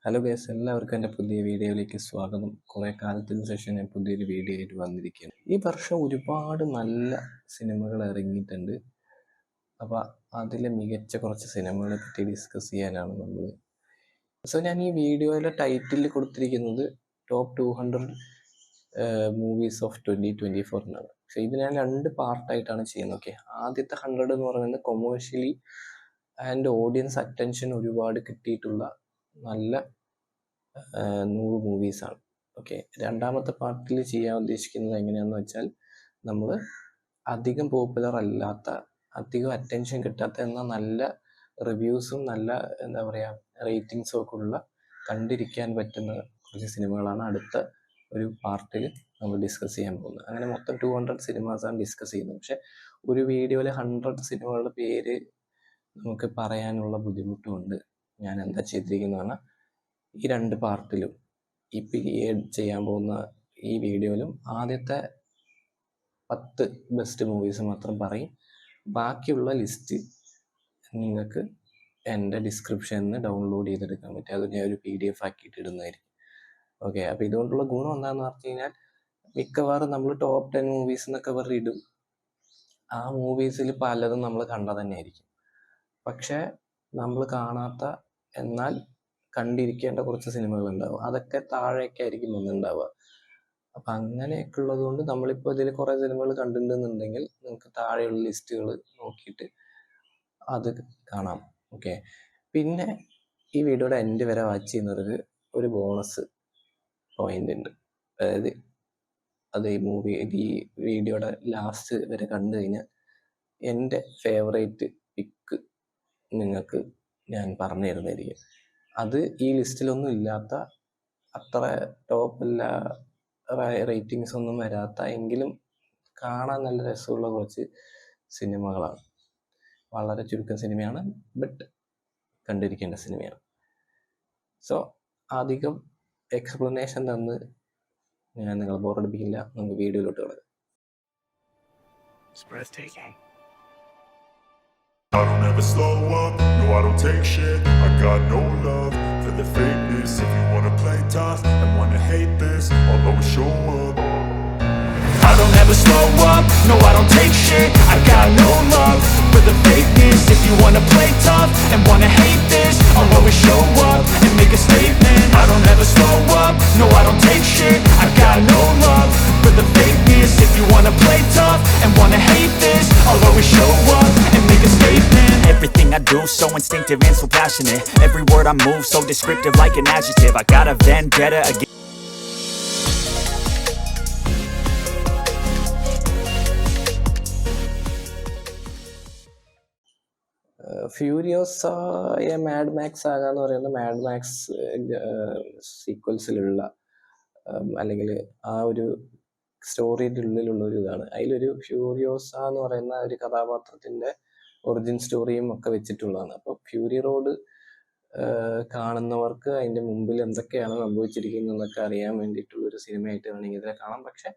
Hello guys, എല്ലാവർക്കും എൻ്റെ പുതിയ വീഡിയോയിലേക്ക് സ്വാഗതം. കുറേ കാലത്തിന് ശേഷം ഞാൻ പുതിയൊരു വീഡിയോ ആയിട്ട് വന്നിരിക്കുകയാണ്. ഈ വർഷം ഒരുപാട് നല്ല സിനിമകൾ ഇറങ്ങിയിട്ടുണ്ട്. അപ്പോൾ അതിലെ മികച്ച കുറച്ച് സിനിമകളെ പറ്റി ഡിസ്കസ് ചെയ്യാനാണ് നമ്മൾ. ഞാൻ ഈ വീഡിയോയിലെ ടൈറ്റിൽ കൊടുത്തിരിക്കുന്നത് ടോപ്പ് 200 മൂവീസ് ഓഫ് 2024 എന്നാണ്. പക്ഷെ ഇത് ഞാൻ 2 പാർട്ടായിട്ടാണ് ചെയ്യുന്നത്. ഓക്കെ, ആദ്യത്തെ 100 എന്ന് പറയുന്നത് കൊമേഴ്ഷ്യലി ആൻഡ് ഓഡിയൻസ് അറ്റൻഷൻ ഒരുപാട് കിട്ടിയിട്ടുള്ള നല്ല 100 മൂവീസാണ്. ഓക്കെ, രണ്ടാമത്തെ പാർട്ടിൽ ചെയ്യാൻ ഉദ്ദേശിക്കുന്നത് എങ്ങനെയാണെന്ന് വെച്ചാൽ, നമ്മൾ അധികം പോപ്പുലർ അല്ലാത്ത, അധികം അറ്റൻഷൻ കിട്ടാത്ത, എന്നാൽ നല്ല റിവ്യൂസും നല്ല എന്താ പറയുക റേറ്റിങ്സും ഒക്കെ ഉള്ള കണ്ടിരിക്കാൻ പറ്റുന്ന കുറച്ച് സിനിമകളാണ് അടുത്ത ഒരു പാർട്ടിൽ നമ്മൾ ഡിസ്കസ് ചെയ്യാൻ പോകുന്നത്. അങ്ങനെ മൊത്തം 200 സിനിമാസാണ് ഡിസ്കസ് ചെയ്യുന്നത്. പക്ഷെ ഒരു വീഡിയോയിൽ 100 സിനിമകളുടെ പേര് നമുക്ക് പറയാനുള്ള ബുദ്ധിമുട്ടുമുണ്ട്. ഞാൻ എന്താ ചെയ്തിരിക്കുന്നതാണ്, ഈ 2 പാർട്ടിലും ഇപ്പം ചെയ്യാൻ പോകുന്ന ഈ വീഡിയോയിലും ആദ്യത്തെ 10 ബെസ്റ്റ് മൂവീസ് മാത്രം പറയും. ബാക്കിയുള്ള ലിസ്റ്റ് നിങ്ങൾക്ക് എൻ്റെ ഡിസ്ക്രിപ്ഷനിൽ നിന്ന് ഡൗൺലോഡ് ചെയ്തെടുക്കാൻ പറ്റും. അത് ഞാൻ ഒരു PDF ആക്കിയിട്ട് ഇടുന്നതായിരിക്കും. ഓക്കെ, അപ്പോൾ ഇതുകൊണ്ടുള്ള ഗുണം എന്താണെന്ന് പറഞ്ഞു കഴിഞ്ഞാൽ, മിക്കവാറും നമ്മൾ ടോപ്പ് 10 മൂവീസ് എന്നൊക്കെ പറഞ്ഞ് ഇടും. ആ മൂവീസിൽ പലതും നമ്മൾ കണ്ട തന്നെ ആയിരിക്കും. പക്ഷേ നമ്മൾ കാണാത്ത എന്നാൽ കണ്ടിരിക്കേണ്ട കുറച്ച് സിനിമകളുണ്ടാവും. അതൊക്കെ താഴേക്ക് ആയിരിക്കും വന്നിട്ടുണ്ടാവുക. അപ്പം അങ്ങനെയൊക്കെ ഉള്ളത് കൊണ്ട് നമ്മളിപ്പോൾ ഇതിൽ കുറേ സിനിമകൾ കണ്ടിട്ടുണ്ടെന്നുണ്ടെങ്കിൽ നിങ്ങൾക്ക് താഴെയുള്ള ലിസ്റ്റുകൾ നോക്കിയിട്ട് അത് കാണാം. ഓക്കെ, പിന്നെ ഈ വീഡിയോയുടെ എൻഡ് വരെ വാച്ച് ചെയ്യുന്നവർക്ക് ഒരു ബോണസ് പോയിന്റ് ഉണ്ട്. അതായത് ഈ വീഡിയോയുടെ ലാസ്റ്റ് വരെ കണ്ടു കഴിഞ്ഞാൽ എൻ്റെ ഫേവറേറ്റ് പിക്ക് നിങ്ങൾക്ക് ഞാൻ പറഞ്ഞു തരുന്നതായിരിക്കും. അത് ഈ ലിസ്റ്റിലൊന്നും ഇല്ലാത്ത, അത്ര ടോപ്പല്ല റേറ്റിങ്സ് ഒന്നും വരാത്ത, എങ്കിലും കാണാൻ നല്ല രസമുള്ള കുറച്ച് സിനിമകളാണ്. വളരെ ചുരുക്കം സിനിമയാണ്, ബട്ട് കണ്ടിരിക്കേണ്ട സിനിമയാണ്. സോ അധികം എക്സ്പ്ലനേഷൻ തന്ന് ഞാൻ നിങ്ങൾ ബോറടിപ്പിക്കില്ല. നമുക്ക് വീഡിയോയിലോട്ട് കിടക്കാം. I don't ever slow up, no I don't take shit. I got no love for the fakeness. If you wanna play tough and wanna hate this, I'll always show up. I don't ever slow up, no I don't take shit. I got no love for the fakeness. If you wanna play tough and wanna hate this, I'll always show up and make a statement. I don't ever slow up, no I don't take shit. I got no love for the fakeness. If you wanna play tough and wanna hate this, I'll always show up and make a statement. Everything I do so instinctive and so passionate. Every word I move so descriptive like an adjective. I got a vendetta against ഫ്യൂരിയോസായ Mad Max saga എന്ന് പറയുന്ന mad max സീക്വൽസിലുള്ള അല്ലെങ്കിൽ ആ ഒരു സ്റ്റോറിയുടെ ഉള്ളിലുള്ള ഒരു ഇതാണ്. അതിലൊരു ഫ്യൂരിയോസ എന്ന് പറയുന്ന ഒരു കഥാപാത്രത്തിൻ്റെ ഒറിജിൻ സ്റ്റോറിയും ഒക്കെ വെച്ചിട്ടുള്ളതാണ്. അപ്പോൾ ഫ്യൂരി റോഡ് കാണുന്നവർക്ക് അതിൻ്റെ മുമ്പിൽ എന്തൊക്കെയാണ് സംഭവിച്ചിരിക്കുന്നതെന്നൊക്കെ അറിയാൻ വേണ്ടിയിട്ടുള്ളൊരു സിനിമയായിട്ട് വേണമെങ്കിൽ ഇതിനെ കാണാം. പക്ഷെ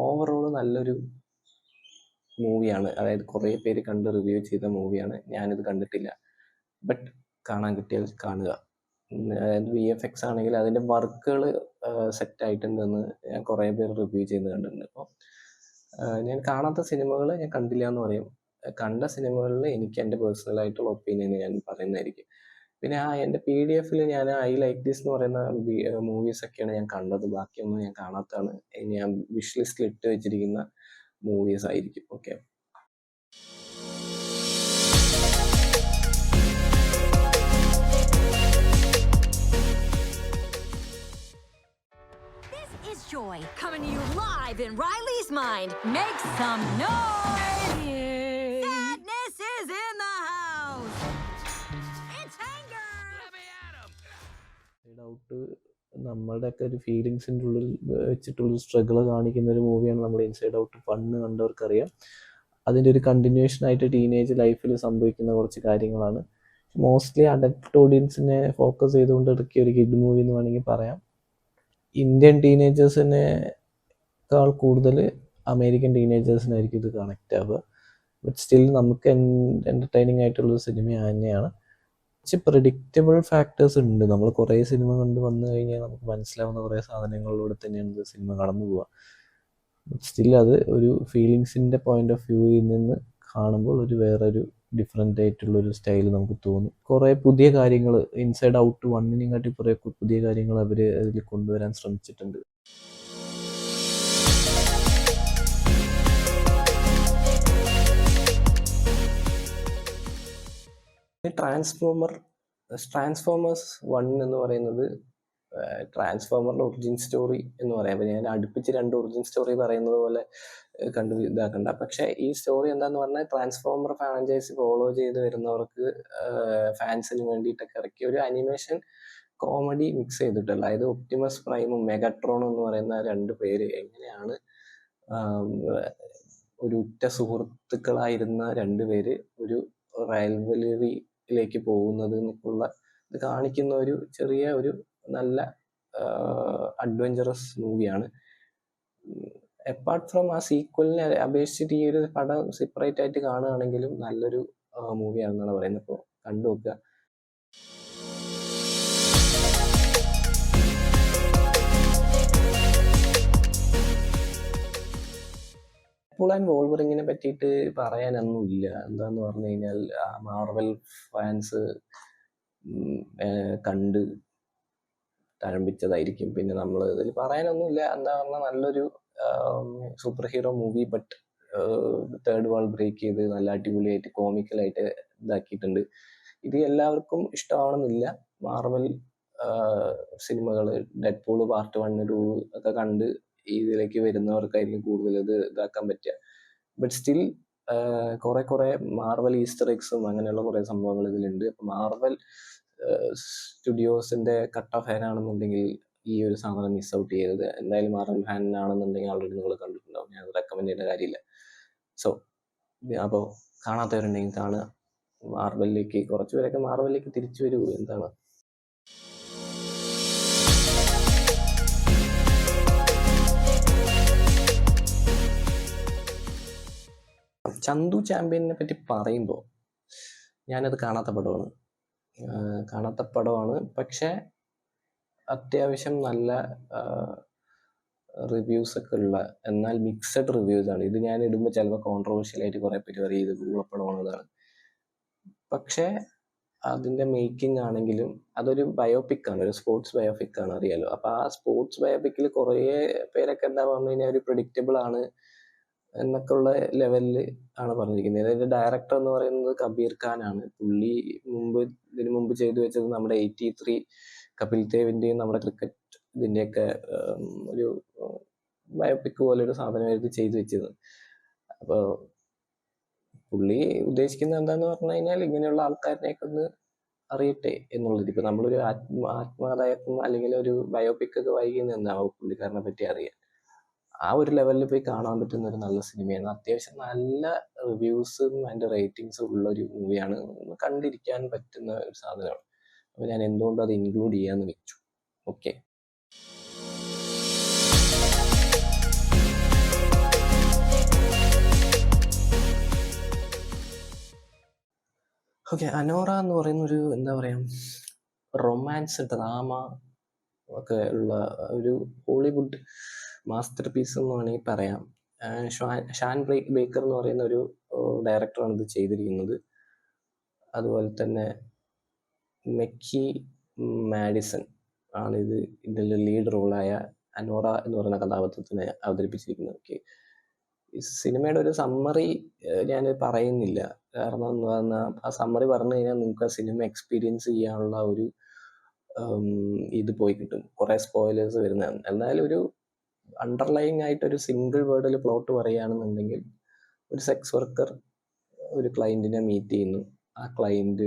ഓവറോൾ നല്ലൊരു മൂവിയാണ്. അതായത് കുറേ പേര് കണ്ട് റിവ്യൂ ചെയ്ത മൂവിയാണ്. ഞാനിത് കണ്ടിട്ടില്ല, ബട്ട് കാണാൻ കിട്ടിയാൽ കാണുക. അതായത് VFX ആണെങ്കിൽ അതിൻ്റെ വർക്കുകൾ സെറ്റായിട്ടുണ്ടെന്ന് ഞാൻ കുറേ പേര് റിവ്യൂ ചെയ്ത് കണ്ടിട്ടുണ്ട്. അപ്പോൾ ഞാൻ കാണാത്ത സിനിമകൾ ഞാൻ കണ്ടില്ല എന്ന് പറയും. കണ്ട സിനിമകളിൽ എനിക്ക് എൻ്റെ പേഴ്സണലായിട്ടുള്ള ഒപ്പീനിയൻ ഞാൻ പറയുന്നതായിരിക്കും. പിന്നെ എൻ്റെ PDF ഞാൻ ഐ ലൈക്ക് ദിസ് എന്ന് പറയുന്ന മൂവീസൊക്കെയാണ് ഞാൻ കണ്ടത്. ബാക്കിയൊന്നും ഞാൻ കാണാത്തതാണ്. ഞാൻ വിഷ് ലിസ്റ്റിൽ ഇട്ട് വെച്ചിരിക്കുന്ന മൂവീസ് ആയിരിക്കും. Okay, Joy coming to you live in Riley's mind. Make some noise. Sadness is in the house. It's anger. Let me at him. Doubt നമ്മളുടെയൊക്കെ ഒരു ഫീലിങ്സിൻ്റെ ഉള്ളിൽ വെച്ചിട്ടുള്ളൊരു സ്ട്രഗിൾ കാണിക്കുന്ന ഒരു മൂവിയാണ് നമ്മൾ ഇൻസൈഡ് ഔട്ട്. ഫണ്ണ് കണ്ടവർക്കറിയാം. അതിൻ്റെ ഒരു കണ്ടിന്യൂഷൻ ആയിട്ട് ടീനേജ് ലൈഫിൽ സംഭവിക്കുന്ന കുറച്ച് കാര്യങ്ങളാണ്. മോസ്റ്റ്ലി അഡൽട്ട് ഓഡിയൻസിനെ ഫോക്കസ് ചെയ്തുകൊണ്ട് ഇറക്കിയ ഒരു കിഡ് മൂവി എന്ന് വേണമെങ്കിൽ പറയാം. ഇന്ത്യൻ ടീനേജേഴ്സിനേക്കാൾ കൂടുതൽ അമേരിക്കൻ ടീനേജേഴ്സിനായിരിക്കും ഇത് കണക്റ്റ് ആവുക. ബട്ട് സ്റ്റിൽ നമുക്ക് എൻ്റർടൈനിങ് ആയിട്ടുള്ളൊരു സിനിമ തന്നെയാണ്. കുറച്ച് പ്രെഡിക്റ്റബിൾ ഫാക്ടേഴ്സ് ഉണ്ട്. നമ്മൾ കുറേ സിനിമ കണ്ട് വന്നു കഴിഞ്ഞാൽ നമുക്ക് മനസ്സിലാവുന്ന കുറേ സാധനങ്ങളിലൂടെ തന്നെയാണ് സിനിമ കടന്നു പോവുക. സ്റ്റിൽ അത് ഒരു ഫീലിങ്സിൻ്റെ പോയിന്റ് ഓഫ് വ്യൂവിൽ നിന്ന് കാണുമ്പോൾ ഒരു വേറൊരു ഡിഫറെൻ്റ് ആയിട്ടുള്ളൊരു സ്റ്റൈൽ നമുക്ക് തോന്നും. കുറേ പുതിയ കാര്യങ്ങൾ ഇൻസൈഡ് ഔട്ട് 1 കാട്ടി കുറേ പുതിയ കാര്യങ്ങൾ അവർ അതിൽ കൊണ്ടുവരാൻ ശ്രമിച്ചിട്ടുണ്ട്. ട്രാൻസ്ഫോമേഴ്സ് 1 എന്ന് പറയുന്നത് ട്രാൻസ്ഫോമറിൻ്റെ ഒറിജിൻ സ്റ്റോറി എന്ന് പറയാം. അപ്പോൾ ഞാൻ അടുപ്പിച്ച് 2 ഒറിജിൻ സ്റ്റോറി പറയുന്നത് പോലെ കണ്ടു ഇതാക്കണ്ട. പക്ഷേ ഈ സ്റ്റോറി എന്താന്ന് പറഞ്ഞാൽ ട്രാൻസ്ഫോമർ ഫ്രാഞ്ചൈസി ഫോളോ ചെയ്ത് വരുന്നവർക്ക് ഫാൻസിന് വേണ്ടിയിട്ടൊക്കെ ഇറക്കിയ ഒരു അനിമേഷൻ കോമഡി മിക്സ് ചെയ്തിട്ടുള്ള, അതായത് ഒപ്റ്റിമസ് പ്രൈമും മെഗട്രോണും എന്ന് പറയുന്ന 2 പേര് എങ്ങനെയാണ് ഒരു ഉറ്റ സുഹൃത്തുക്കളായിരുന്ന 2 പേര് ഒരു റൈവലറിയിലേക്ക് പോകുന്നത് എന്നൊക്കെയുള്ള ഇത് കാണിക്കുന്ന ഒരു ചെറിയ ഒരു നല്ല അഡ്വഞ്ചറസ് മൂവിയാണ്. അപ്പാർട്ട് ഫ്രം ആ സീക്വലിനെ അപേക്ഷിച്ചിട്ട് ഈ ഒരു പടം സെപ്പറേറ്റ് ആയിട്ട് കാണുകയാണെങ്കിലും നല്ലൊരു മൂവിയാണെന്നാണ് പറയുന്നത്. അപ്പോൾ കണ്ടു നോക്കുക. ഡെഡ്പൂൾ ആൻഡ് വോൾവറിങ്ങിനെ പറ്റിയിട്ട് പറയാനൊന്നുമില്ല. എന്താന്ന് പറഞ്ഞു കഴിഞ്ഞാൽ മാർവൽ ഫാൻസ് കണ്ട് തഴമ്പിച്ചതായിരിക്കും. പിന്നെ നമ്മൾ ഇതിൽ പറയാനൊന്നുമില്ല. എന്താ പറഞ്ഞാൽ നല്ലൊരു super hero movie, but third wall break ചെയ്ത് നല്ല അടിപൊളിയായിട്ട് കോമിക്കലായിട്ട് ഇതാക്കിയിട്ടുണ്ട്. ഇത് എല്ലാവർക്കും ഇഷ്ടമാവണമെന്നില്ല. മാർവൽ സിനിമകൾ ഡെഡ്പൂൾ പാർട്ട് 1, 2 ഒക്കെ കണ്ട് ഇതിലേക്ക് വരുന്നവർക്കായിരിക്കും കൂടുതൽ ഇത് ഇതാക്കാൻ പറ്റുക. ബട്ട് സ്റ്റിൽ കുറേ മാർവൽ ഈസ്റ്റർ എഗ്സും അങ്ങനെയുള്ള കുറേ സംഭവങ്ങൾ ഇതിലുണ്ട്. അപ്പം മാർവൽ സ്റ്റുഡിയോസിൻ്റെ കട്ട ഫാനാണെന്നുണ്ടെങ്കിൽ ഈ ഒരു സാധനം മിസ് ഔട്ട് ചെയ്യരുത്. എന്തായാലും മാർവൽ ഫാനാണെന്നുണ്ടെങ്കിൽ ആൾറെഡി നിങ്ങൾ കണ്ടിട്ടുണ്ടാവും. ഞാൻ റെക്കമെൻഡ് ചെയ്യേണ്ട കാര്യമില്ല. സോ അപ്പോൾ കാണാത്തവരുണ്ടെങ്കിൽ കാണുക. മാർവലിലേക്ക് കുറച്ച് പേരൊക്കെ മാർവലിലേക്ക് തിരിച്ചു വരൂ. എന്താണ് ചന്തു ചാമ്പ്യനെ പറ്റി പറയുമ്പോൾ ഞാനത് കാണാത്ത പടമാണ്. പക്ഷേ അത്യാവശ്യം നല്ല റിവ്യൂസൊക്കെ ഉള്ള, എന്നാൽ മിക്സഡ് റിവ്യൂസാണ്. ഇത് ഞാൻ ഇടുമ്പോൾ ചിലപ്പോൾ കോൺട്രവേഴ്ഷ്യലായിട്ട് കുറേ പേര് പറയും ഇത് ഊളപ്പടമാണതാണ്. പക്ഷേ അതിൻ്റെ മേക്കിംഗ് ആണെങ്കിലും അതൊരു ബയോപിക്കാണ്, ഒരു സ്പോർട്സ് ബയോപിക്കാണ്, അറിയാലോ. അപ്പോൾ ആ സ്പോർട്സ് ബയോപിക്കിൽ കുറേ പേരൊക്കെ എന്താ പറഞ്ഞു കഴിഞ്ഞാൽ ഒരു പ്രെഡിക്റ്റബിൾ ആണ് എന്നൊക്കെ ഉള്ള ലെവലിൽ ആണ് പറഞ്ഞിരിക്കുന്നത്. അതിൻ്റെ ഡയറക്ടർ എന്ന് പറയുന്നത് കബീർ ഖാനാണ്. പുള്ളി ഇതിനു മുമ്പ് ചെയ്തു വെച്ചത് നമ്മുടെ 83 കപിൽ ദേവിൻ്റെയും നമ്മുടെ ക്രിക്കറ്റ് ഇതിൻ്റെയൊക്കെ ഒരു ബയോപിക് പോലെ ഒരു സാധനമായിരുന്നു ചെയ്തു വെച്ചത്. അപ്പോൾ പുള്ളി ഉദ്ദേശിക്കുന്നത് എന്താന്ന് പറഞ്ഞു കഴിഞ്ഞാൽ ഇങ്ങനെയുള്ള ആൾക്കാരിനെയൊക്കെ ഒന്ന് അറിയട്ടെ എന്നുള്ളത്. ഇപ്പം നമ്മളൊരു ആത്മകഥയൊക്കെ അല്ലെങ്കിൽ ഒരു ബയോപിക് ഒക്കെ വൈകുന്നതാവും പുള്ളിക്കാരനെ പറ്റി അറിയാൻ. ആ ഒരു ലെവലിൽ പോയി കാണാൻ പറ്റുന്ന ഒരു നല്ല സിനിമയാണ്. അത്യാവശ്യം നല്ല റിവ്യൂസും അതിൻ്റെ റേറ്റിംഗ്സും ഉള്ള ഒരു മൂവിയാണ്. കണ്ടിരിക്കാൻ പറ്റുന്ന ഒരു സാധനമാണ്. അപ്പോൾ ഞാൻ എന്തുകൊണ്ടും അത് ഇൻക്ലൂഡ് ചെയ്യാമെന്ന് വെച്ചു. ഓക്കെ. അനോറ എന്ന് പറയുന്നൊരു എന്താ പറയുക റൊമാൻസ് ഡ്രാമ ഒക്കെ ഉള്ള ഒരു ഹോളിവുഡ് മാസ്റ്റർ പീസ് എന്ന് വേണമെങ്കിൽ പറയാം. ഷാൻ ബേക്കർ എന്ന് പറയുന്ന ഒരു ഡയറക്ടറാണ് ഇത് ചെയ്തിരിക്കുന്നത്. അതുപോലെ തന്നെ മെക്കി മാഡിസൺ ആണ് ഇതിൽ ലീഡ് റോളായ അനോറ എന്ന് പറയുന്ന കഥാപാത്രത്തിനെ അവതരിപ്പിച്ചിരിക്കുന്നത്. ഓക്കെ, ഈ സിനിമയുടെ ഒരു സമ്മറി ഞാൻ പറയുന്നില്ല. കാരണം എന്ന് പറഞ്ഞാൽ ആ സമ്മറി പറഞ്ഞു കഴിഞ്ഞാൽ നിങ്ങൾക്ക് ആ സിനിമ എക്സ്പീരിയൻസ് ചെയ്യാനുള്ള ഒരു ഇത് പോയി കിട്ടും. കുറേ സ്പോയിലേഴ്സ് വരുന്നതാണ്. എന്നാലും ഒരു അണ്ടർലൈങ് ആയിട്ടൊരു സിംഗിൾ വേർഡിൽ പ്ലോട്ട് പറയുകയാണെന്നുണ്ടെങ്കിൽ ഒരു സെക്സ് വർക്കർ ഒരു ക്ലയൻറ്റിനെ മീറ്റ് ചെയ്യുന്നു. ആ client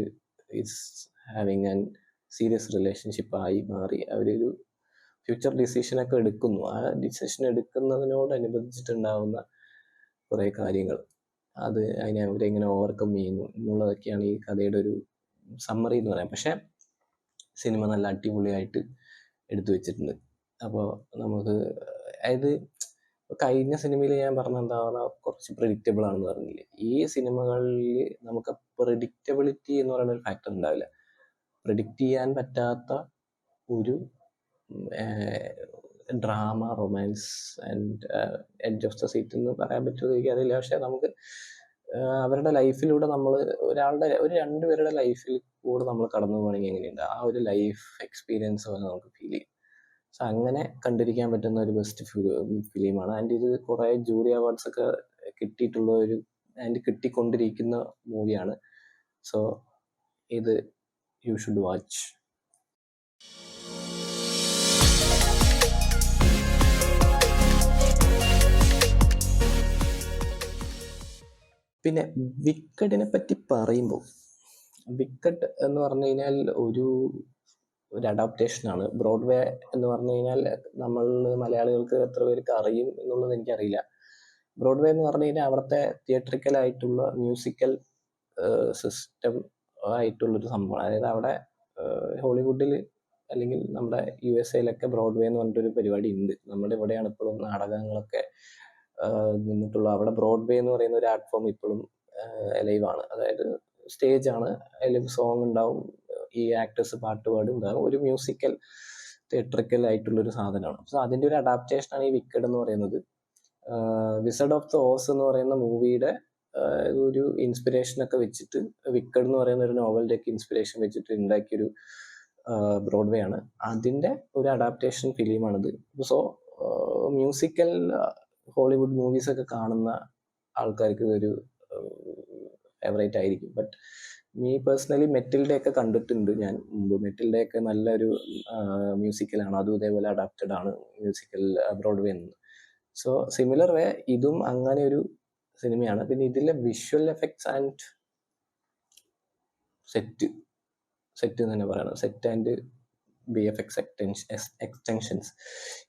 is having an serious relationship ആയി മാറി അവരൊരു ഫ്യൂച്ചർ ഡിസിഷനൊക്കെ എടുക്കുന്നു. ആ ഡിസിഷൻ എടുക്കുന്നതിനോടനുബന്ധിച്ചിട്ടുണ്ടാകുന്ന കുറേ കാര്യങ്ങൾ അതിനെ അവരെങ്ങനെ ഓവർകം ചെയ്യുന്നു എന്നുള്ളതൊക്കെയാണ് ഈ കഥയുടെ ഒരു സമ്മറി എന്ന് പറയാം. പക്ഷേ സിനിമ നല്ല അടിപൊളിയായിട്ട് എടുത്തു വെച്ചിട്ടുണ്ട്. അപ്പോൾ നമുക്ക് അതായത് കഴിഞ്ഞ സിനിമയിൽ ഞാൻ പറഞ്ഞ എന്താ പറയുക കുറച്ച് പ്രെഡിക്റ്റബിൾ ആണെന്ന് പറഞ്ഞില്ലേ, ഈ സിനിമകളിൽ നമുക്ക് പ്രെഡിക്റ്റബിലിറ്റി എന്ന് പറയുന്ന ഒരു ഫാക്ടർ ഉണ്ടാവില്ല. പ്രെഡിക്റ്റ് ചെയ്യാൻ പറ്റാത്ത ഒരു drama, romance and edge of the seat എന്ന് പറയാൻ പറ്റുമോ എനിക്കറിയില്ല. പക്ഷെ നമുക്ക് അവരുടെ ലൈഫിലൂടെ നമ്മൾ ഒരു രണ്ടുപേരുടെ ലൈഫിൽ കൂടെ നമ്മൾ കടന്നു പോകണമെങ്കിൽ എങ്ങനെയുണ്ട്, ആ ഒരു ലൈഫ് എക്സ്പീരിയൻസ് പോലെ നമുക്ക് ഫീൽ ചെയ്യും. സോ അങ്ങനെ കണ്ടിരിക്കാൻ പറ്റുന്ന ഒരു ബെസ്റ്റ് ഫിലിമാണ്. ആൻഡ് ഇത് കുറേ ജൂറി അവാർഡ്സ് ഒക്കെ കിട്ടിയിട്ടുള്ള ആൻഡ് കിട്ടിക്കൊണ്ടിരിക്കുന്ന മൂവിയാണ്. സോ ഇത് യു ഷുഡ് വാച്ച്. പിന്നെ വിക്കറ്റിനെ പറ്റി പറയുമ്പോൾ, വിക്കറ്റ് എന്ന് പറഞ്ഞു കഴിഞ്ഞാൽ ഒരു അഡാപ്റ്റേഷനാണ്. ബ്രോഡ്വേ എന്ന് പറഞ്ഞു കഴിഞ്ഞാൽ നമ്മൾ മലയാളികൾക്ക് എത്ര പേർക്ക് അറിയും എന്നുള്ളത് എനിക്കറിയില്ല. ബ്രോഡ്വേ എന്ന് പറഞ്ഞു കഴിഞ്ഞാൽ അവിടുത്തെ തിയേറ്ററിക്കലായിട്ടുള്ള മ്യൂസിക്കൽ സിസ്റ്റം ആയിട്ടുള്ളൊരു സംഭവമാണ്. അതായത് അവിടെ ഹോളിവുഡിൽ അല്ലെങ്കിൽ നമ്മുടെ USA ബ്രോഡ്വേ എന്ന് പറഞ്ഞിട്ടൊരു പരിപാടി ഉണ്ട്. നമ്മുടെ ഇവിടെയാണ് ഇപ്പോഴും നാടകങ്ങളൊക്കെ നിന്നിട്ടുള്ള. അവിടെ ബ്രോഡ്വേ എന്ന് പറയുന്ന ഒരു ആർട്ട് ഫോം ഇപ്പോഴും ലൈവാണ്. അതായത് സ്റ്റേജാണ്, അതിൽ സോങ് ഉണ്ടാവും, ഈ ആക്ടേഴ്സ് പാട്ട് പാടും, ഉണ്ടാകും. ഒരു മ്യൂസിക്കൽ തിയേറ്ററിക്കൽ ആയിട്ടുള്ളൊരു സാധനമാണ്. സോ അതിൻ്റെ ഒരു അഡാപ്റ്റേഷനാണ് ഈ വിക്കഡ് എന്ന് പറയുന്നത്. വിസർഡ് ഓഫ് ദ ഓസ് എന്ന് പറയുന്ന മൂവിയുടെ ഒരു ഇൻസ്പിറേഷനൊക്കെ വെച്ചിട്ട്, വിക്കഡ് എന്ന് പറയുന്ന ഒരു നോവലിൻ്റെ ഒക്കെ ഇൻസ്പിറേഷൻ വെച്ചിട്ട് ഉണ്ടാക്കിയൊരു ബ്രോഡ്വേ ആണ്. അതിൻ്റെ ഒരു അഡാപ്റ്റേഷൻ ഫിലിമാണിത്. സോ മ്യൂസിക്കൽ ഹോളിവുഡ് മൂവീസൊക്കെ കാണുന്ന ആൾക്കാർക്ക് ഇതൊരു ഫേവറേറ്റ് ആയിരിക്കും. ബട്ട് മീ പേഴ്സണലി മെറ്റിൽഡേ ഒക്കെ കണ്ടിട്ടുണ്ട് ഞാൻ മുമ്പ്. മെറ്റിൽഡേ ഒക്കെ നല്ലൊരു മ്യൂസിക്കലാണ്, അതും ഇതേപോലെ അഡാപ്റ്റഡ് ആണ് മ്യൂസിക്കൽ ബ്രോഡ്വേ എന്ന്. സോ സിമിലർ വേ ഇതും അങ്ങനെ ഒരു സിനിമയാണ്. പിന്നെ ഇതിലെ വിഷ്വൽ എഫക്ട്സ് ആൻഡ് സെറ്റ് തന്നെ പറയണം, സെറ്റ് ആൻഡ് VFX എക്സ്റ്റൻഷൻസ്,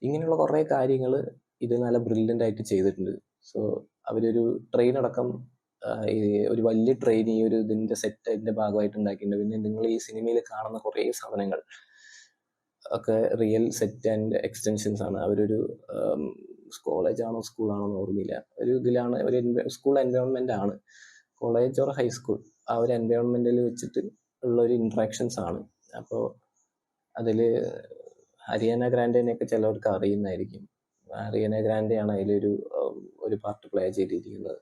ഇങ്ങനെയുള്ള കുറേ കാര്യങ്ങൾ ഇത് നല്ല ബ്രില്യൻ്റ് ആയിട്ട് ചെയ്തിട്ടുണ്ട്. സോ അവരൊരു ട്രെയിൻ അടക്കം, ഒരു വലിയ ട്രെയിൻ ഈ ഒരു ഇതിൻ്റെ സെറ്റിൻ്റെ ഭാഗമായിട്ട് ഉണ്ടാക്കിയിട്ടുണ്ട്. പിന്നെ നിങ്ങൾ ഈ സിനിമയിൽ കാണുന്ന കുറേ സാധനങ്ങൾ ഒക്കെ റിയൽ സെറ്റ് ആൻഡ് എക്സ്റ്റൻഷൻസ് ആണ്. അവരൊരു കോളേജാണോ സ്കൂളാണോ എന്ന് ഓർമ്മയില്ല, ഒരു ഇതിലാണ്, ഒരു സ്കൂൾ എൻവയോൺമെൻ്റ് ആണ്, കോളേജ് ഓർ ഹൈസ്കൂൾ, ആ ഒരു എൻവയോൺമെൻറ്റിൽ വെച്ചിട്ട് ഉള്ളൊരു ഇൻട്രാക്ഷൻസ് ആണ്. അപ്പോൾ അതിൽ അരിയാന ഗ്രാൻഡേനെയൊക്കെ ചിലവർക്ക് അറിയുന്നതായിരിക്കും. അരിയാന ഗ്രാൻഡെയാണ് അതിലൊരു പാർട്ട് പ്ലേ ചെയ്തിരിക്കുന്നത്.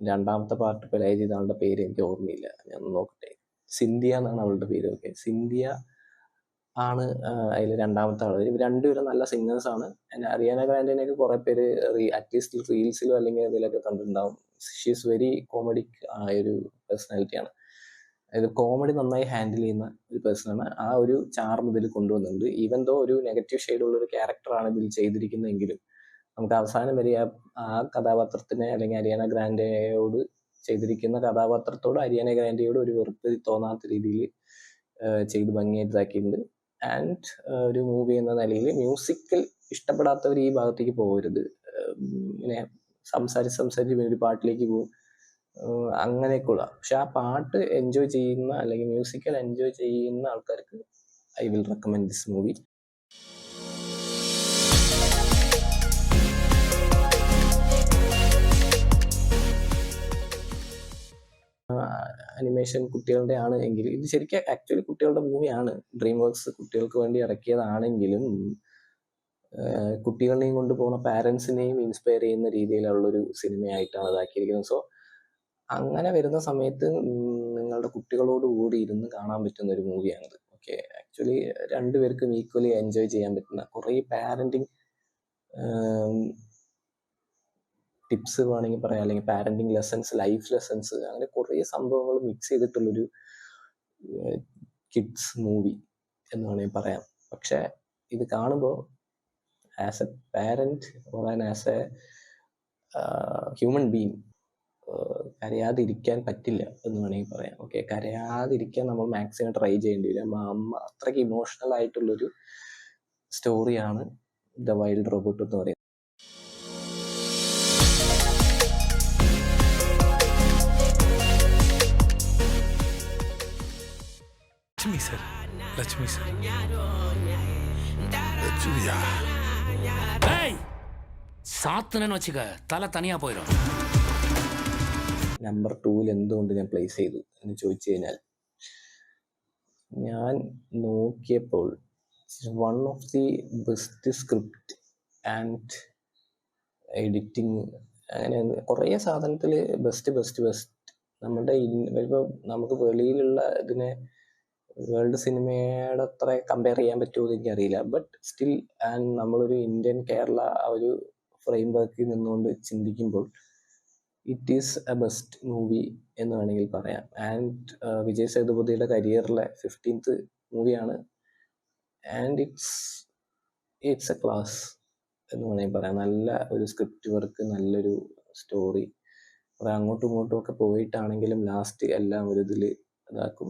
രണ്ടാമത്തെ പാർട്ട് പ്ലേ ചെയ്ത ആളുടെ പേര് എനിക്ക് ഓർമ്മയില്ല, ഞാൻ നോക്കട്ടെ. സിന്ധ്യ എന്നാണ് അവളുടെ പേര്. ഓക്കെ, സിന്ധ്യ ആണ് അതിൽ രണ്ടാമത്തെ ആൾ. ഇവർ രണ്ടുപേരും നല്ല സിംഗേഴ്സാണ്. അരിയാന ഗ്രാൻഡേനെയൊക്കെ കുറേ പേര് അറ്റ്ലീസ്റ്റ് റീൽസിലോ അല്ലെങ്കിൽ അതിലൊക്കെ കണ്ടിട്ടുണ്ടാവും. ഷീ ഈസ് വെരി കോമഡിക് ആയൊരു പേഴ്സണാലിറ്റിയാണ്. അതായത് കോമഡി നന്നായി ഹാൻഡിൽ ചെയ്യുന്ന ഒരു പേഴ്സണാണ്. ആ ഒരു ചാർം ഇതിൽ കൊണ്ടുവന്നിട്ടുണ്ട്. ഈവൻ ദോ ഒരു നെഗറ്റീവ് ഷെയ്ഡുള്ളൊരു ക്യാരക്ടറാണ് ഇതിൽ ചെയ്തിരിക്കുന്നതെങ്കിലും നമുക്ക് അവസാനം വരെ ആ കഥാപാത്രത്തിനെ അല്ലെങ്കിൽ അരിയാന ഗ്രാൻഡെയോട് ചെയ്തിരിക്കുന്ന കഥാപാത്രത്തോട് അരിയാന ഗ്രാൻഡെയോട് ഒരു വെറുപ്പ് തോന്നാത്ത രീതിയിൽ ചെയ്ത് ഭംഗിയായിട്ട് ഇതാക്കിയിട്ടുണ്ട്. ആൻഡ് ഒരു മൂവി എന്ന നിലയിൽ മ്യൂസിക്കൽ ഇഷ്ടപ്പെടാത്തവർ ഈ ഭാഗത്തേക്ക് പോകരുത്. ഇങ്ങനെ സംസാരിച്ച് ഒരു പാട്ടിലേക്ക് പോകും, അങ്ങനെയൊക്കെയുള്ള. പക്ഷെ ആ പാട്ട് എൻജോയ് ചെയ്യുന്ന അല്ലെങ്കിൽ മ്യൂസിക്കൽ എൻജോയ് ചെയ്യുന്ന ആൾക്കാർക്ക് I will recommend this movie. Animation കുട്ടികളുടെ ആണ് എങ്കിൽ ഇത് ശരിക്കും ആക്ച്വലി കുട്ടികളുടെ മൂവിയാണ്. ഡ്രീം വർക്സ് കുട്ടികൾക്ക് വേണ്ടി ഇറക്കിയതാണെങ്കിലും കുട്ടികളെയും കൊണ്ടുപോകുന്ന പാരൻസിനെയും ഇൻസ്പയർ ചെയ്യുന്ന രീതിയിലുള്ളൊരു സിനിമയായിട്ടാണ് ഇതാക്കിയിരിക്കുന്നത്. സോ അങ്ങനെ വരുന്ന സമയത്ത് നിങ്ങളുടെ കുട്ടികളോട് കൂടി ഇരുന്ന് കാണാൻ പറ്റുന്ന ഒരു മൂവിയാണിത്. ഓക്കെ, ആക്ച്വലി രണ്ടുപേർക്കും ഈക്വലി എൻജോയ് ചെയ്യാൻ പറ്റുന്ന കുറേ പാരൻറ്റിങ് ടിപ്സ് വേണമെങ്കിൽ പറയാം, അല്ലെങ്കിൽ പാരൻറ്റിങ് ലെസൺസ്, ലൈഫ് ലെസൺസ്, അങ്ങനെ കുറേ സംഭവങ്ങൾ മിക്സ് ചെയ്തിട്ടുള്ളൊരു കിഡ്സ് മൂവി എന്ന് വേണമെങ്കിൽ പറയാം. പക്ഷെ ഇത് കാണുമ്പോൾ as a parent or as a human being കരയാതിരിക്കാൻ പറ്റില്ല എന്ന് വേണമെങ്കിൽ പറയാം. ഓക്കെ, കരയാതിരിക്കാൻ നമ്മൾ മാക്സിമം ട്രൈ ചെയ്യേണ്ടി വരും. അത്രയ്ക്ക് ഇമോഷണൽ ആയിട്ടുള്ളൊരു സ്റ്റോറിയാണ് ദ വൈൽഡ് റോബോട്ട് എന്ന് പറയുന്നത്. ലക്ഷ്മി സർ சாத்துனன்னு வச்சுக்க தலை தனியா போயிடும். നമ്പർ 2 എന്തുകൊണ്ട് ഞാൻ പ്ലേസ് ചെയ്തു എന്ന് ചോദിച്ചു കഴിഞ്ഞാൽ, ഞാൻ നോക്കിയപ്പോൾ one of the best script and editing അങ്ങനെ കുറേ സാധനത്തിൽ ബെസ്റ്റ് നമ്മുടെ ഇപ്പോൾ നമുക്ക് വെളിയിലുള്ള ഇതിനെ വേൾഡ് സിനിമയുടെ അത്ര കമ്പയർ ചെയ്യാൻ പറ്റുമോ എന്ന് എനിക്കറിയില്ല. ബട്ട് സ്റ്റിൽ ആൻഡ് നമ്മളൊരു ഇന്ത്യൻ കേരള ആ ഒരു ഫ്രെയിം വർക്കിൽ നിന്നുകൊണ്ട് ചിന്തിക്കുമ്പോൾ it is A best movie എന്ന് വേണമെങ്കിൽ പറയാം. ആൻഡ് വിജയ് സേതുപതിയുടെ കരിയറിലെ 15th മൂവിയാണ്. ആൻഡ് ഇറ്റ്സ് എ ക്ലാസ് എന്ന് വേണമെങ്കിൽ പറയാം. നല്ല ഒരു സ്ക്രിപ്റ്റ് വർക്ക്, നല്ലൊരു സ്റ്റോറി, കുറേ അങ്ങോട്ടും ഇങ്ങോട്ടും ഒക്കെ പോയിട്ടാണെങ്കിലും ലാസ്റ്റ് എല്ലാം ഒരു ഇതിൽ ഇതാക്കും.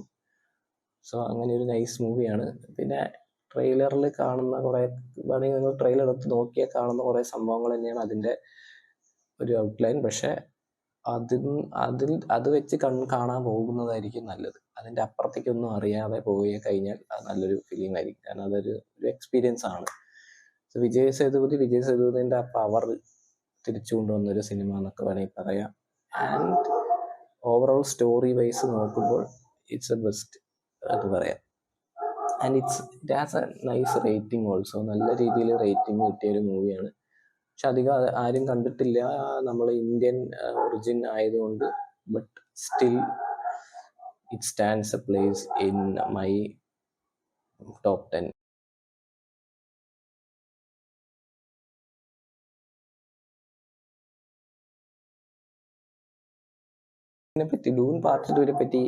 സോ അങ്ങനെ ഒരു നൈസ് മൂവിയാണ്. പിന്നെ ട്രെയിലറിൽ കാണുന്ന കുറേ വേണമെങ്കിൽ നിങ്ങൾ ട്രെയിലർ എടുത്ത് നോക്കിയാൽ കാണുന്ന കുറേ സംഭവങ്ങൾ തന്നെയാണ് അതിൻ്റെ ഒരു ഔട്ട്ലൈൻ. പക്ഷേ അത് വെച്ച് കാണാൻ പോകുന്നതായിരിക്കും നല്ലത്. അതിൻ്റെ അപ്പുറത്തേക്കൊന്നും അറിയാതെ പോയി കഴിഞ്ഞാൽ അത് നല്ലൊരു ഫിലിം ആയിരിക്കും. കാരണം അതൊരു എക്സ്പീരിയൻസ് ആണ്. വിജയ് സേതുപതിൻ്റെ ആ പവർ തിരിച്ചു കൊണ്ടുവന്നൊരു സിനിമ എന്നൊക്കെ വേണമെങ്കിൽ പറയാം. ആൻഡ് ഓവറോൾ സ്റ്റോറി വൈസ് നോക്കുമ്പോൾ ഇറ്റ്സ് എ ബെസ്റ്റ് എന്ന് പറയാം. And it has A nice rating also. നല്ല രീതിയിൽ റേറ്റിംഗ് കിട്ടിയ ഒരു മൂവിയാണ്. പക്ഷെ അധികം ആരും കണ്ടിട്ടില്ല, നമ്മൾ ഇന്ത്യൻ ഒറിജിൻ ആയതുകൊണ്ട്. But still it stands A place in my top 10. ഇതിനെപ്പറ്റി ഡൂൺ പാർട്ട് 2 പറ്റി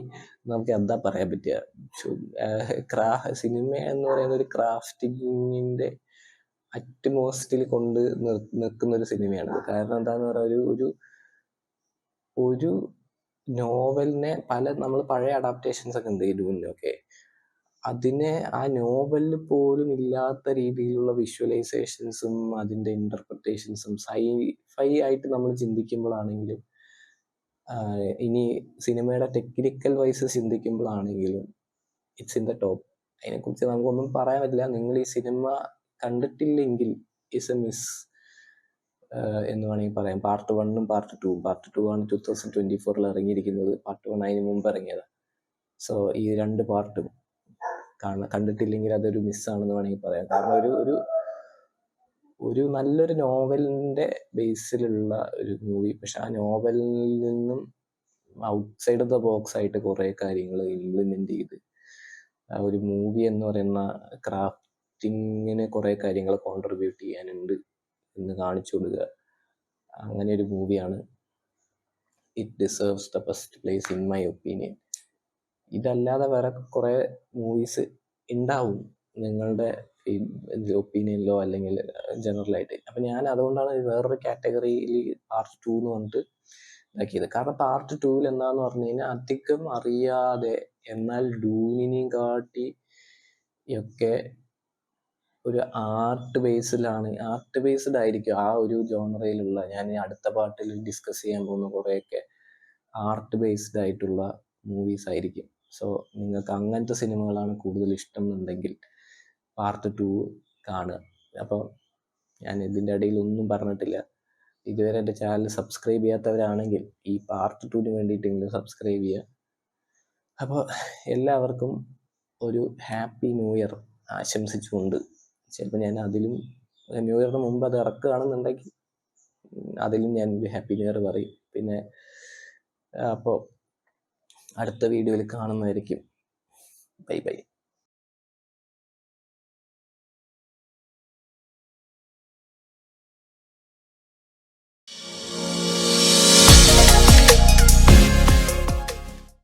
നമുക്ക് എന്താ പറയാൻ പറ്റുക? സിനിമ എന്ന് പറയുന്ന ഒരു ക്രാഫ്റ്റിങ്ങിൻ്റെ അറ്റ്മോസ്റ്റിൽ കൊണ്ട് നിൽക്കുന്ന ഒരു സിനിമയാണിത്. കാരണം എന്താന്ന് പറയുക, ഒരു നോവലിനെ നമ്മൾ പഴയ അഡാപ്റ്റേഷൻസ് ഒക്കെ ഉണ്ട് ഈ ഡൂണിനൊക്കെ, അതിനെ ആ നോവലിൽ പോലും ഇല്ലാത്ത രീതിയിലുള്ള വിഷ്വലൈസേഷൻസും അതിൻ്റെ ഇൻ്റർപ്രിട്ടേഷൻസും സൈഫൈ ആയിട്ട് നമ്മൾ ചിന്തിക്കുമ്പോഴാണെങ്കിലും ഇനി സിനിമയുടെ ടെക്നിക്കൽ വൈസ് ചിന്തിക്കുമ്പോഴാണെങ്കിലും ഇറ്റ്സ് ഇൻ ദ ടോപ്പ്. അതിനെക്കുറിച്ച് നമുക്കൊന്നും പറയാൻ പറ്റില്ല. നിങ്ങൾ ഈ സിനിമ കണ്ടിട്ടില്ലെങ്കിൽ ഇസ് എ മിസ് എന്ന് വേണമെങ്കിൽ പറയാം. പാർട്ട് 1ഉം പാർട്ട് 2ഉം. പാർട്ട് 2 ആണ് 2024 ഇറങ്ങിയിരിക്കുന്നത്. പാർട്ട് 1 അതിന് മുമ്പ് ഇറങ്ങിയതാണ്. സോ ഈ 2 പാർട്ടും കണ്ടിട്ടില്ലെങ്കിൽ അതൊരു മിസ്സാണെന്ന് വേണമെങ്കിൽ പറയാം. കാരണം ഒരു നല്ലൊരു നോവലിൻ്റെ ബേസിലുള്ള ഒരു മൂവി. പക്ഷെ ആ നോവലിൽ നിന്നും ഔട്ട്സൈഡ് ദ ബോക്സ് ആയിട്ട് കുറേ കാര്യങ്ങൾ ഇംപ്ലിമെൻ്റ് ചെയ്ത് ആ ഒരു മൂവി എന്ന് പറയുന്ന ക്രാഫ്റ്റിങ്ങിന് കുറേ കാര്യങ്ങൾ കോൺട്രിബ്യൂട്ട് ചെയ്യാനുണ്ട് എന്ന് കാണിച്ചു കൊടുക്കുക. അങ്ങനെ ഒരു മൂവിയാണ്. It deserves the best place in my opinion. ഇതല്ലാതെ വേറെ കുറേ മൂവീസ് ഉണ്ടാവും നിങ്ങളുടെ ഒപ്പീനിയനിലോ അല്ലെങ്കിൽ ജനറലായിട്ട്. അപ്പം ഞാൻ അതുകൊണ്ടാണ് വേറൊരു കാറ്റഗറിയിൽ പാർട്ട് 2 എന്ന് പറഞ്ഞിട്ട് ഇതാക്കിയത്. കാരണം പാർട്ട് 2 എന്താന്ന് പറഞ്ഞു കഴിഞ്ഞാൽ അധികം അറിയാതെ എന്നാൽ ഡൂണിനെയും കാട്ടി ഒക്കെ ഒരു ആർട്ട് ബേസ്ഡ് ആയിരിക്കും ആ ഒരു ജോണറയിലുള്ള. ഞാൻ അടുത്ത പാർട്ടിൽ ഡിസ്കസ് ചെയ്യാൻ പോകുന്ന കുറേയൊക്കെ ആർട്ട് ബേസ്ഡ് ആയിട്ടുള്ള മൂവീസ് ആയിരിക്കും. സോ നിങ്ങൾക്ക് അങ്ങനത്തെ സിനിമകളാണ് കൂടുതൽ ഇഷ്ടം എന്നുണ്ടെങ്കിൽ പാർട്ട് 2 കാണുക. അപ്പോൾ ഞാൻ ഇതിൻ്റെ ഇടയിൽ ഒന്നും പറഞ്ഞിട്ടില്ല. ഇതുവരെ എൻ്റെ ചാനൽ സബ്സ്ക്രൈബ് ചെയ്യാത്തവരാണെങ്കിൽ ഈ പാർട്ട് 2ന് വേണ്ടിയിട്ടെങ്കിലും സബ്സ്ക്രൈബ് ചെയ്യുക. അപ്പോൾ എല്ലാവർക്കും ഒരു ഹാപ്പി ന്യൂ ഇയർ ആശംസിച്ചുകൊണ്ട്, ചിലപ്പോൾ ഞാൻ അതിലും ന്യൂ ഇയറിന് മുമ്പ് അത് ഇറക്കുകയാണെന്നുണ്ടെങ്കിൽ അതിലും ഞാൻ ഒരു ഹാപ്പി ന്യൂ ഇയർ പറയും. പിന്നെ അപ്പോൾ അടുത്ത വീഡിയോയിൽ കാണുന്നതായിരിക്കും. Bye bye.